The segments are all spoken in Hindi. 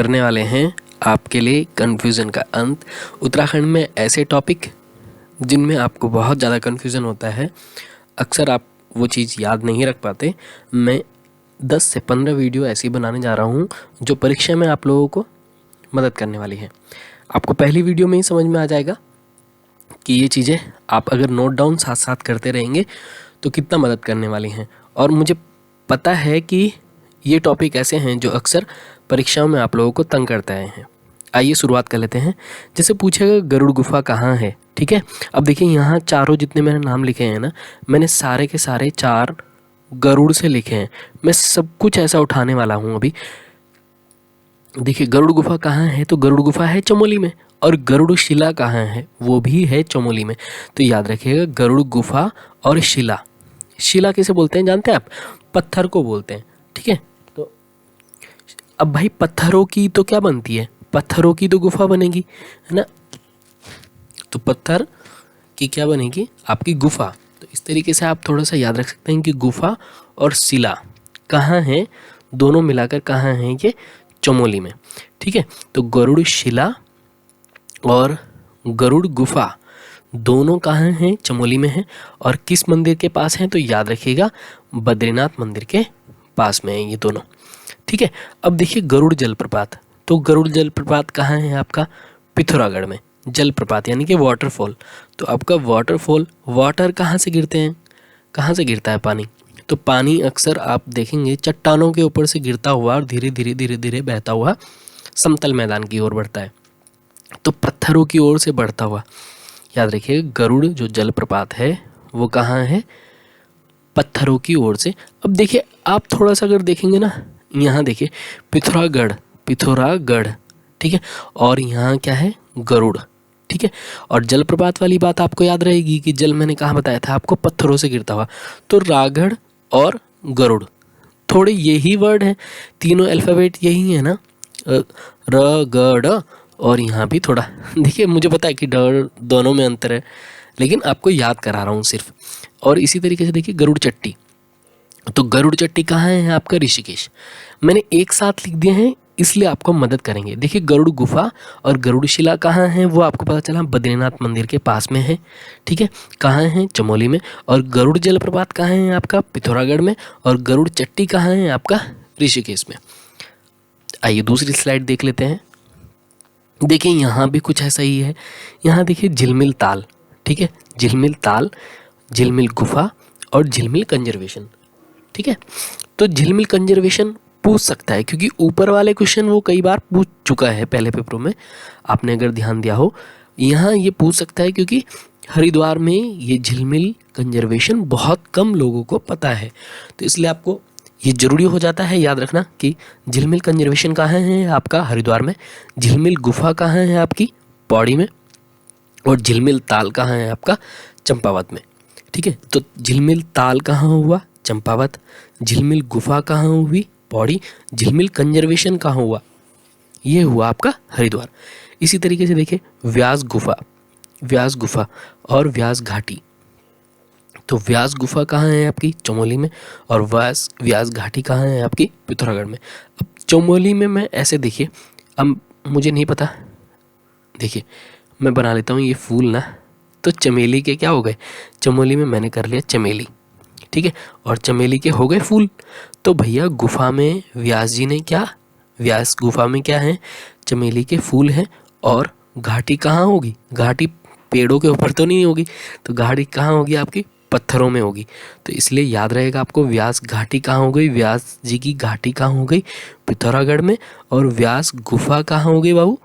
करने वाले हैं आपके लिए कन्फ्यूज़न का अंत। उत्तराखंड में ऐसे टॉपिक जिनमें आपको बहुत ज़्यादा कन्फ्यूज़न होता है, अक्सर आप वो चीज़ याद नहीं रख पाते। मैं 10 से 15 वीडियो ऐसी बनाने जा रहा हूँ जो परीक्षा में आप लोगों को मदद करने वाली है। आपको पहली वीडियो में ही समझ में आ जाएगा कि ये चीज़ें आप अगर नोट डाउन साथ साथ करते रहेंगे तो कितना मदद करने वाली हैं। और मुझे पता है कि ये टॉपिक ऐसे हैं जो अक्सर परीक्षाओं में आप लोगों को तंग करते आए हैं। आइए शुरुआत कर लेते हैं। जैसे पूछेगा गरुड़ गुफा कहाँ है, ठीक है। अब देखिए यहाँ चारों जितने मैंने नाम लिखे हैं ना, मैंने सारे के सारे 4 गरुड़ से लिखे हैं। मैं सब कुछ ऐसा उठाने वाला हूँ अभी। देखिए गरुड़ गुफा कहाँ है, तो गरुड़ गुफा है चमोली में। और गरुड़ शिला कहाँ है, वो भी है चमोली में। तो याद रखिएगा गरुड़ गुफा और शिला। शिला किसे बोलते हैं जानते हैं आप? पत्थर को बोलते हैं, ठीक है। तो अब भाई पत्थरों की तो क्या बनती है, पत्थरों की तो गुफा बनेगी, है ना। तो पत्थर की क्या बनेगी, आपकी गुफा। तो इस तरीके से आप थोड़ा सा याद रख सकते हैं कि गुफा और शिला कहाँ है, दोनों मिलाकर कहाँ हैं, ये चमोली में, ठीक है। तो गरुड़ शिला और गरुड़ गुफा दोनों कहाँ हैं, चमोली में हैं। और किस मंदिर के पास हैं, तो याद रखिएगा बद्रीनाथ मंदिर के पास में हैं ये दोनों, ठीक है। अब देखिए गरुड़ जलप्रपात, तो गरुड़ जलप्रपात कहाँ है आपका? पिथौरागढ़ में। जलप्रपात यानी कि वाटरफॉल। तो आपका वाटरफॉल, वाटर कहाँ से गिरते हैं, कहाँ से गिरता है पानी? तो पानी अक्सर आप देखेंगे चट्टानों के ऊपर से गिरता हुआ और धीरे धीरे धीरे धीरे बहता हुआ समतल मैदान की ओर बढ़ता है। तो पत्थरों की ओर से बढ़ता हुआ, याद रखिए गरुड़ जो जलप्रपात है वो कहाँ है? पत्थरों की ओर से। अब देखिए आप थोड़ा सा अगर देखेंगे ना, यहाँ देखिए पिथौरागढ़, पिथौरागढ़, ठीक है। और यहाँ क्या है? गरुड़, ठीक है। और जलप्रपात वाली बात आपको याद रहेगी कि जल मैंने कहाँ बताया था आपको? पत्थरों से गिरता हुआ। तो रागढ़ और गरुड़ थोड़े यही वर्ड हैं, तीनों अल्फ़ाबेट यही है ना, र ग ड। और यहाँ भी थोड़ा देखिए, मुझे पता है कि ड दोनों में अंतर है, लेकिन आपको याद करा रहा हूँ सिर्फ। और इसी तरीके से देखिए गरुड़ चट्टी, तो गरुड़ चट्टी कहाँ है आपका? ऋषिकेश। मैंने एक साथ लिख दिए हैं इसलिए आपको मदद करेंगे। देखिए गरुड़ गुफा और गरुड़ शिला कहाँ है, वो आपको पता चला बद्रीनाथ मंदिर के पास में है, ठीक है। कहाँ है? चमोली में। और गरुड़ जलप्रपात कहाँ है आपका? पिथौरागढ़ में। और गरुड़ चट्टी कहाँ है आपका? ऋषिकेश में। आइए दूसरी स्लाइड देख लेते हैं। देखिए यहाँ भी कुछ ऐसा ही है। यहाँ देखिए झिलमिल ताल, ठीक है। झिलमिल ताल, झिलमिल गुफा और झिलमिल कंजर्वेशन, ठीक है। तो झिलमिल कंजर्वेशन पूछ सकता है क्योंकि ऊपर वाले क्वेश्चन वो कई बार पूछ चुका है पहले पेपरों में, आपने अगर ध्यान दिया हो। यहाँ ये पूछ सकता है क्योंकि हरिद्वार में ये झिलमिल कंजर्वेशन बहुत कम लोगों को पता है। तो इसलिए आपको ये ज़रूरी हो जाता है याद रखना कि झिलमिल कंजर्वेशन कहाँ है आपका? हरिद्वार में। झिलमिल गुफा कहाँ है आपकी? पौड़ी में। और झिलमिल ताल कहाँ है आपका? चंपावत में, ठीक है। तो झिलमिल ताल कहाँ हुआ? चंपावत। झिलमिल गुफा कहाँ हुई? पौड़ी। झिलमिल कंजर्वेशन कहाँ हुआ? ये हुआ आपका हरिद्वार। इसी तरीके से देखिए व्यास गुफा, व्यास गुफा और व्यास घाटी। तो व्यास गुफा कहाँ है आपकी? चमोली में। और व्यास घाटी कहाँ है आपकी? पिथौरागढ़ में। अब चमोली में मैं ऐसे देखिए, अब मुझे नहीं पता, देखिए मैं बना लेता हूँ ये फूल ना, तो चमेली के क्या हो गए? चमोली में मैंने कर लिया चमेली, ठीक है। और चमेली के हो गए फूल। तो भैया गुफा में व्यास जी ने क्या, व्यास गुफा में क्या है? चमेली के फूल हैं। और घाटी कहाँ होगी? घाटी पेड़ों के ऊपर तो नहीं होगी, तो घाटी कहाँ होगी आपकी? पत्थरों में होगी। तो इसलिए याद रहेगा आपको व्यास घाटी कहाँ हो गई? व्यास जी की घाटी कहाँ हो गई? पिथौरागढ़ में। और व्यास गुफा कहाँ हो गई बाबू?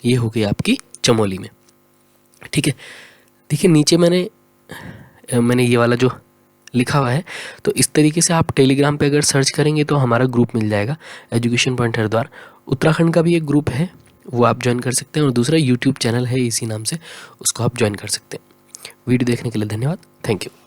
ये हो गई आपकी चमोली में, ठीक है। देखिए नीचे मैंने ये वाला जो लिखा हुआ है, तो इस तरीके से आप टेलीग्राम पे अगर सर्च करेंगे तो हमारा ग्रुप मिल जाएगा, एजुकेशन पॉइंट हरिद्वार। उत्तराखंड का भी एक ग्रुप है, वो आप ज्वाइन कर सकते हैं। और दूसरा यूट्यूब चैनल है इसी नाम से, उसको आप ज्वाइन कर सकते हैं। वीडियो देखने के लिए धन्यवाद, थैंक यू।